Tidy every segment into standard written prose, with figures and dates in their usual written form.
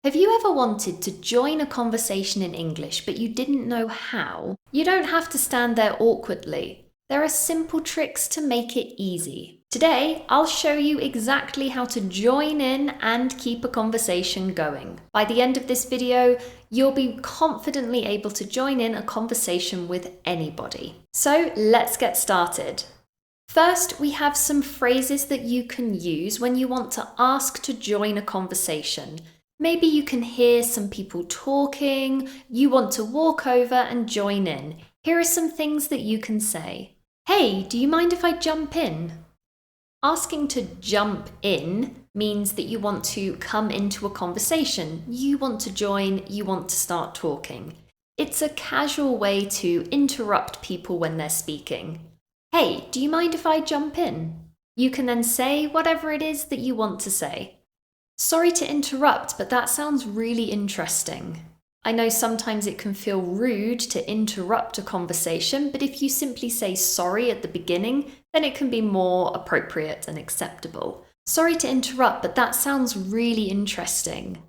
Have you ever wanted to join a conversation in English but you didn't know how? You don't have to stand there awkwardly. There are simple tricks to make it easy. Today, I'll show you exactly how to join in and keep a conversation going. By the end of this video, you'll be confidently able to join in a conversation with anybody. So let's get started. First, we have some phrases that you can use when you want to ask to join a conversation. Maybe you can hear some people talking, you want to walk over and join in. Here are some things that you can say. Hey, do you mind if I jump in? Asking to jump in means that you want to come into a conversation. You want to join, you want to start talking. It's a casual way to interrupt people when they're speaking. Hey, do you mind if I jump in? You can then say whatever it is that you want to say. Sorry to interrupt, but that sounds really interesting. I know sometimes it can feel rude to interrupt a conversation, but if you simply say sorry at the beginning, then it can be more appropriate and acceptable. Sorry to interrupt, but that sounds really interesting.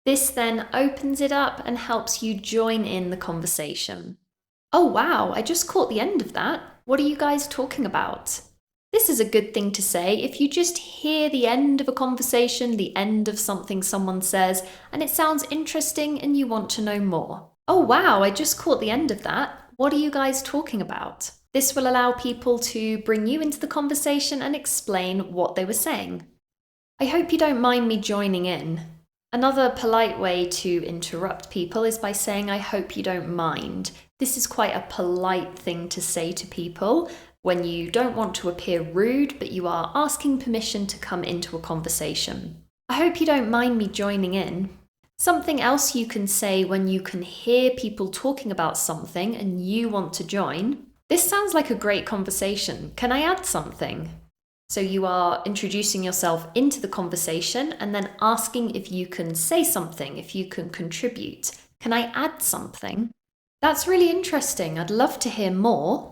This then opens it up and helps you join in the conversation. Oh wow, I just caught the end of that. What are you guys talking about? This is a good thing to say if you just hear the end of a conversation, the end of something someone says, and it sounds interesting and you want to know more. Oh wow, I just caught the end of that. What are you guys talking about? This will allow people to bring you into the conversation and explain what they were saying. I hope you don't mind me joining in. Another polite way to interrupt people is by saying, I hope you don't mind. This is quite a polite thing to say to people when you don't want to appear rude, but you are asking permission to come into a conversation. I hope you don't mind me joining in. Something else you can say when you can hear people talking about something and you want to join. This sounds like a great conversation. Can I add something? So you are introducing yourself into the conversation and then asking if you can say something, if you can contribute. Can I add something? That's really interesting. I'd love to hear more.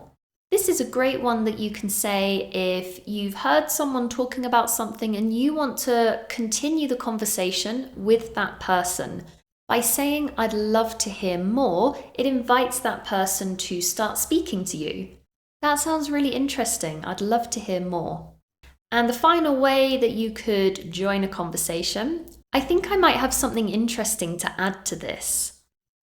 This is a great one that you can say if you've heard someone talking about something and you want to continue the conversation with that person. By saying, I'd love to hear more, it invites that person to start speaking to you. That sounds really interesting. I'd love to hear more. And the final way that you could join a conversation, I think I might have something interesting to add to this.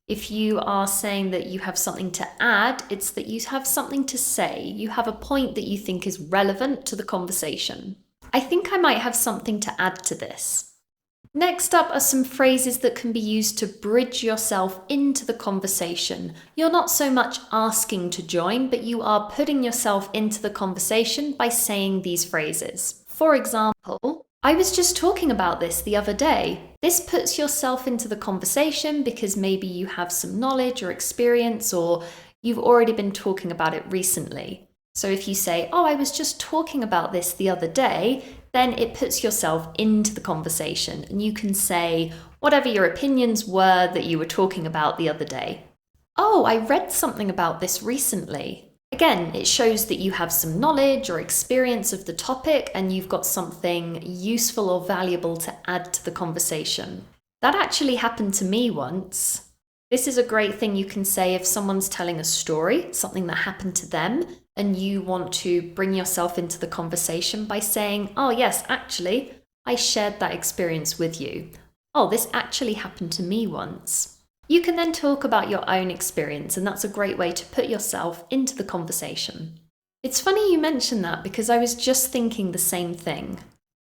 If you are saying that you have something to add, it's that you have something to say. You have a point that you think is relevant to the conversation. I think I might have something to add to this. Next up are some phrases that can be used to bridge yourself into the conversation. You're not so much asking to join, but you are putting yourself into the conversation by saying these phrases. For example, I was just talking about this the other day. This puts yourself into the conversation because maybe you have some knowledge or experience or you've already been talking about it recently. So if you say, oh, I was just talking about this the other day, then it puts yourself into the conversation and you can say whatever your opinions were that you were talking about the other day. Oh, I read something about this recently. Again, it shows that you have some knowledge or experience of the topic and you've got something useful or valuable to add to the conversation. That actually happened to me once. This is a great thing you can say if someone's telling a story, something that happened to them, and you want to bring yourself into the conversation by saying, oh yes, actually, I shared that experience with you. Oh, this actually happened to me once. You can then talk about your own experience, and that's a great way to put yourself into the conversation. It's funny you mention that because I was just thinking the same thing.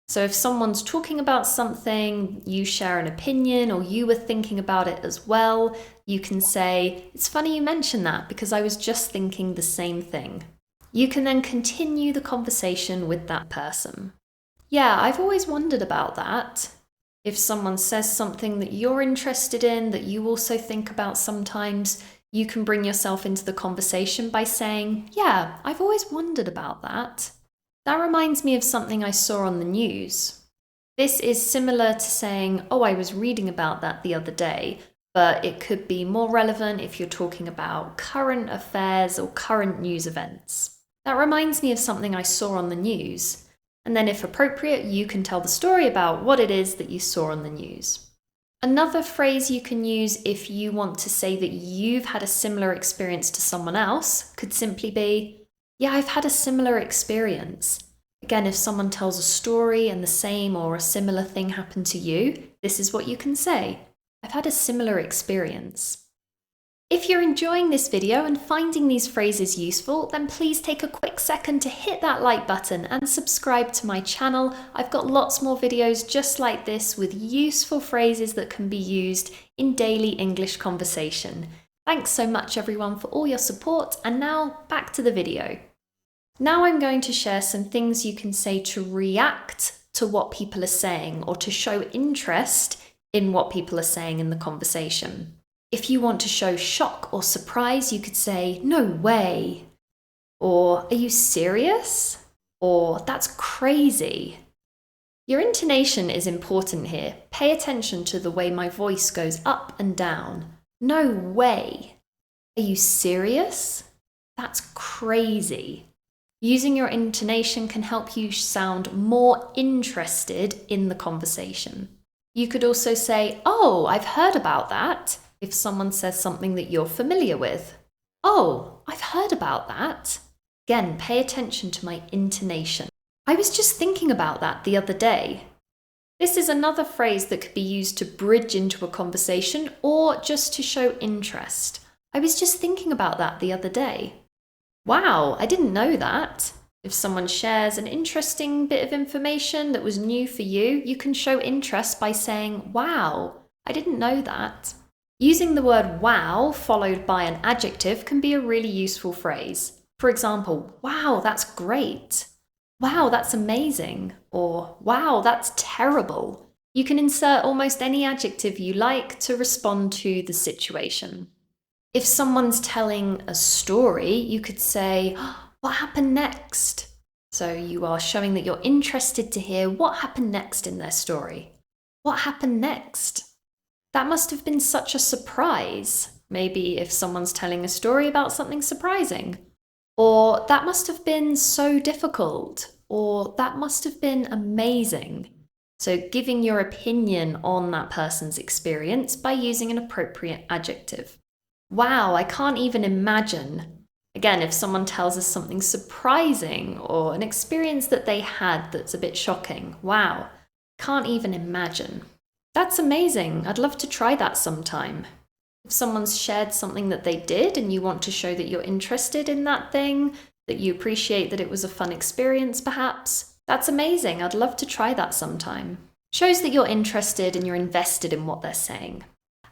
So if someone's talking about something, you share an opinion, or you were thinking about it as well, you can say, it's funny you mention that because I was just thinking the same thing. You can then continue the conversation with that person. Yeah, I've always wondered about that. If someone says something that you're interested in, that you also think about sometimes, you can bring yourself into the conversation by saying, yeah, I've always wondered about that. That reminds me of something I saw on the news. This is similar to saying, oh, I was reading about that the other day, but it could be more relevant if you're talking about current affairs or current news events. That reminds me of something I saw on the news. And then if appropriate, you can tell the story about what it is that you saw on the news. Another phrase you can use if you want to say that you've had a similar experience to someone else could simply be, yeah, I've had a similar experience. Again, if someone tells a story and the same or a similar thing happened to you, this is what you can say. I've had a similar experience. If you're enjoying this video and finding these phrases useful, then please take a quick second to hit that like button and subscribe to my channel. I've got lots more videos just like this with useful phrases that can be used in daily English conversation. Thanks so much everyone for all your support, and now back to the video. Now I'm going to share some things you can say to react to what people are saying or to show interest in what people are saying in the conversation. If you want to show shock or surprise, you could say, "No way," or "Are you serious?" or "That's crazy." Your intonation is important here. Pay attention to the way my voice goes up and down. No way. Are you serious? That's crazy. Using your intonation can help you sound more interested in the conversation. You could also say, "Oh, I've heard about that," if someone says something that you're familiar with. "Oh, I've heard about that." Again, pay attention to my intonation. "I was just thinking about that the other day." This is another phrase that could be used to bridge into a conversation or just to show interest. "I was just thinking about that the other day." "Wow, I didn't know that." If someone shares an interesting bit of information that was new for you, you can show interest by saying, "Wow, I didn't know that." Using the word wow followed by an adjective can be a really useful phrase. For example, "Wow, that's great." "Wow, that's amazing." Or "Wow, that's terrible." You can insert almost any adjective you like to respond to the situation. If someone's telling a story, you could say, "What happened next?" So you are showing that you're interested to hear what happened next in their story. What happened next? That must have been such a surprise. Maybe if someone's telling a story about something surprising. Or that must have been so difficult. Or that must have been amazing. So giving your opinion on that person's experience by using an appropriate adjective. "Wow, I can't even imagine." Again, if someone tells us something surprising or an experience that they had that's a bit shocking. "Wow, can't even imagine." "That's amazing. I'd love to try that sometime." If someone's shared something that they did and you want to show that you're interested in that thing, that you appreciate that it was a fun experience perhaps, "That's amazing. I'd love to try that sometime." Shows that you're interested and you're invested in what they're saying.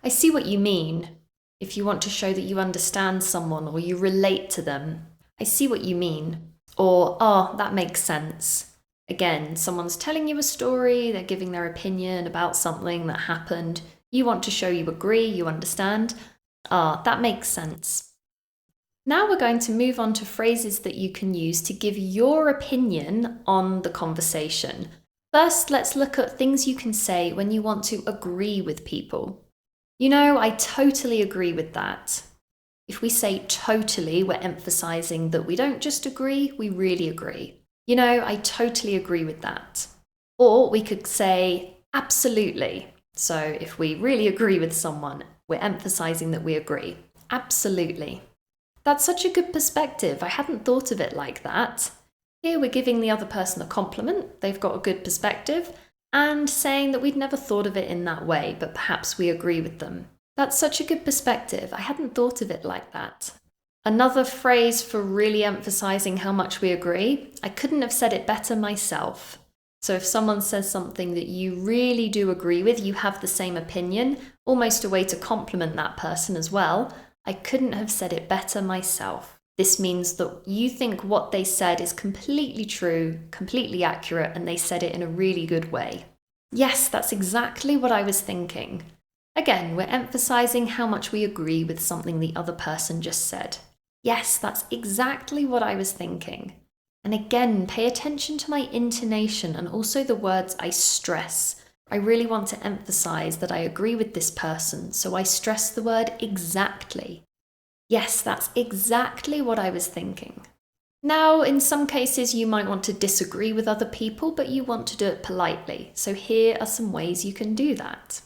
"I see what you mean." If you want to show that you understand someone or you relate to them. "I see what you mean." Or, "Oh, that makes sense." Again, someone's telling you a story, they're giving their opinion about something that happened. You want to show you agree, you understand. "Ah, that makes sense." Now we're going to move on to phrases that you can use to give your opinion on the conversation. First, let's look at things you can say when you want to agree with people. "You know, I totally agree with that." If we say totally, we're emphasizing that we don't just agree, we really agree. "You know, I totally agree with that." Or we could say absolutely. So if we really agree with someone, we're emphasizing that we agree. Absolutely. "That's such a good perspective. I hadn't thought of it like that." Here we're giving the other person a compliment. They've got a good perspective and saying that we'd never thought of it in that way, but perhaps we agree with them. "That's such a good perspective. I hadn't thought of it like that." Another phrase for really emphasizing how much we agree, "I couldn't have said it better myself." So if someone says something that you really do agree with, you have the same opinion, almost a way to compliment that person as well. "I couldn't have said it better myself." This means that you think what they said is completely true, completely accurate, and they said it in a really good way. "Yes, that's exactly what I was thinking." Again, we're emphasizing how much we agree with something the other person just said. "Yes, that's exactly what I was thinking." And again, pay attention to my intonation and also the words I stress. I really want to emphasize that I agree with this person, so I stress the word exactly. "Yes, that's exactly what I was thinking." Now, in some cases, you might want to disagree with other people, but you want to do it politely. So here are some ways you can do that.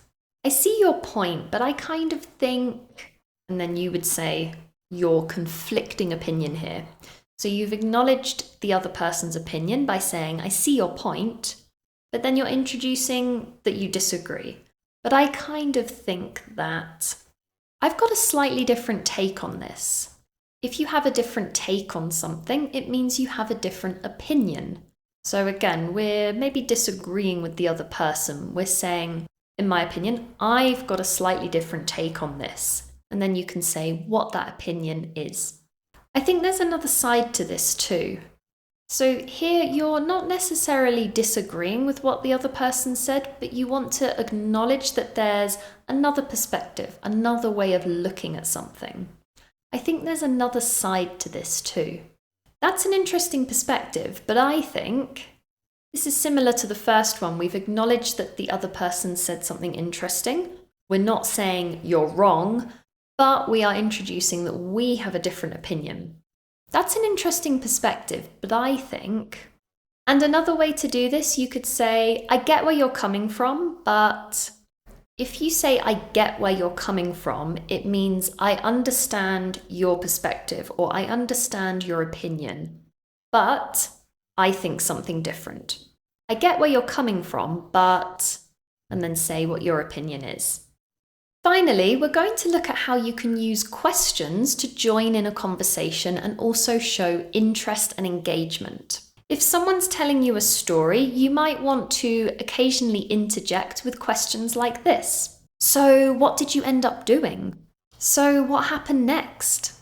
I see your point, but I kind of think, and then you would say your conflicting opinion here. So you've acknowledged the other person's opinion by saying, I see your point, but then you're introducing that you disagree. But I kind of think that I've got a slightly different take on this. If you have a different take on something, it means you have a different opinion. So again, we're maybe disagreeing with the other person. We're saying, in my opinion, I've got a slightly different take on this. And then you can say what that opinion is. I think there's another side to this too. So here you're not necessarily disagreeing with what the other person said, but you want to acknowledge that there's another perspective, another way of looking at something. I think there's another side to this too. That's an interesting perspective, but I think this is similar to the first one. We've acknowledged that the other person said something interesting. We're not saying you're wrong, but we are introducing that we have a different opinion. That's an interesting perspective, but I think, and another way to do this, you could say, I get where you're coming from, but if you say I get where you're coming from, it means I understand your perspective or I understand your opinion, but I think something different. I get where you're coming from, but, and then say what your opinion is. Finally, we're going to look at how you can use questions to join in a conversation and also show interest and engagement. If someone's telling you a story, you might want to occasionally interject with questions like this. So, what did you end up doing? So, what happened next?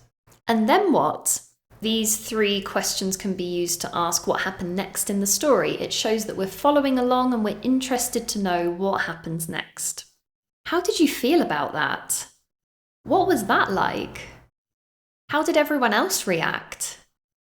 And then what? These 3 questions can be used to ask what happened next in the story. It shows that we're following along and we're interested to know what happens next. How did you feel about that? What was that like? How did everyone else react?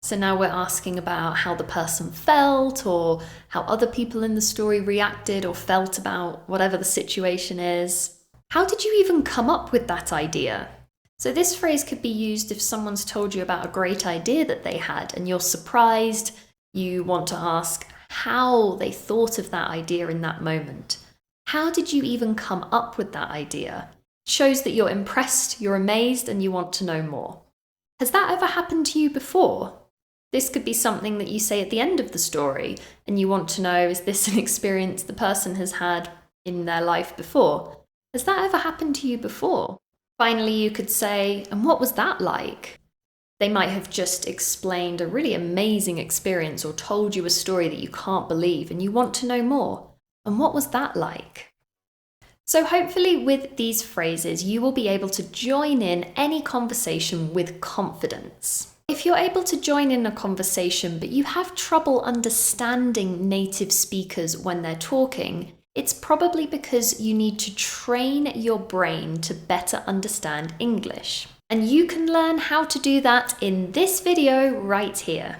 So now we're asking about how the person felt or how other people in the story reacted or felt about whatever the situation is. How did you even come up with that idea? So this phrase could be used if someone's told you about a great idea that they had and you're surprised. You want to ask how they thought of that idea in that moment. How did you even come up with that idea? It shows that you're impressed, you're amazed, and you want to know more. Has that ever happened to you before? This could be something that you say at the end of the story, and you want to know, is this an experience the person has had in their life before? Has that ever happened to you before? Finally, you could say, and what was that like? They might have just explained a really amazing experience or told you a story that you can't believe, and you want to know more. And what was that like? So hopefully with these phrases, you will be able to join in any conversation with confidence. If you're able to join in a conversation, but you have trouble understanding native speakers when they're talking, it's probably because you need to train your brain to better understand English. And you can learn how to do that in this video right here.